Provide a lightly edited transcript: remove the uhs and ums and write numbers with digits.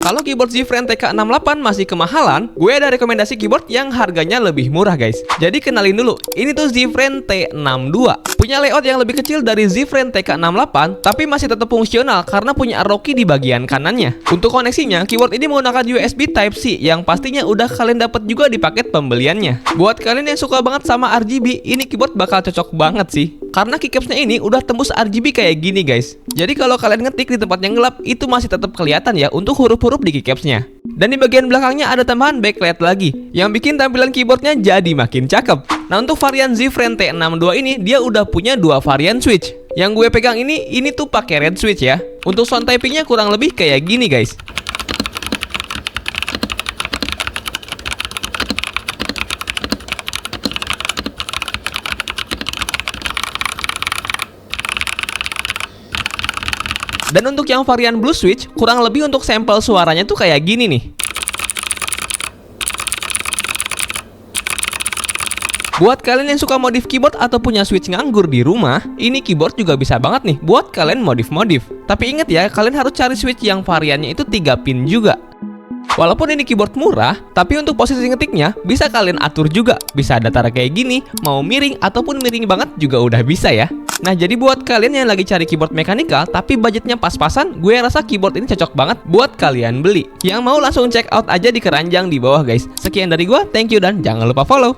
Kalau keyboard Z-Friend TK68 masih kemahalan, gue ada rekomendasi keyboard yang harganya lebih murah guys. Jadi kenalin dulu, ini tuh Z-Friend T62. Punya layout yang lebih kecil dari Z-Friend TK68, tapi masih tetap fungsional karena punya Rocky di bagian kanannya. Untuk koneksinya, keyboard ini menggunakan USB Type-C yang pastinya udah kalian dapat juga di paket pembeliannya. Buat kalian yang suka banget sama RGB, ini keyboard bakal cocok banget sih. Karena keycapsnya ini udah tembus RGB kayak gini guys. Jadi kalau kalian ngetik di tempat yang gelap, itu masih tetap kelihatan ya untuk huruf-huruf di keycapsnya. Dan di bagian belakangnya ada tambahan backlight lagi, yang bikin tampilan keyboardnya jadi makin cakep. Nah untuk varian Z-Friend T62 ini, dia udah punya dua varian switch. Yang gue pegang ini tuh pakai red switch ya. Untuk sound typingnya kurang lebih kayak gini guys. Dan untuk yang varian blue switch, kurang lebih untuk sampel suaranya tuh kayak gini nih. Buat kalian yang suka modif keyboard atau punya switch nganggur di rumah, ini keyboard juga bisa banget nih buat kalian modif-modif. Tapi ingat ya, kalian harus cari switch yang variannya itu 3 pin juga. Walaupun ini keyboard murah, tapi untuk posisi ngetiknya bisa kalian atur juga. Bisa datar kayak gini, mau miring ataupun miring banget juga udah bisa ya. Nah jadi buat kalian yang lagi cari keyboard mekanikal tapi budgetnya pas-pasan, gue rasa keyboard ini cocok banget buat kalian beli. Yang mau langsung check out aja di keranjang di bawah guys. Sekian dari gue, thank you dan jangan lupa follow.